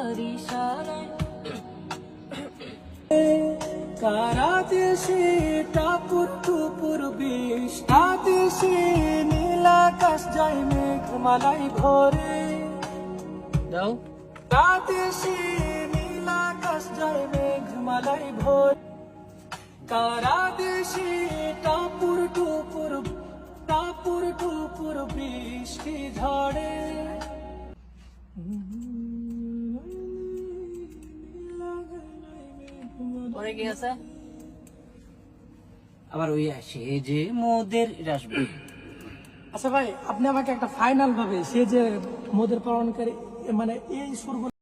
তোমার ইশারায়। কারা দেশে টাপুর টুপুর বৃষ্টি, আদেশে নীলাকাশ যায় মেঘমালাই ভরে। দাও আদেশে নীলাকাশ যায় মেঘমালাই ভরে। কারা দেশে টাপুর টুপুর বৃষ্টি ঝড়ে। পরে কি আছে? আবার ওই আসে যে মোদের এটা আসবে। আচ্ছা ভাই, আপনি আমাকে একটা ফাইনাল ভাবে সে যে মোদের পালনকারী মানে এই সুরগুলো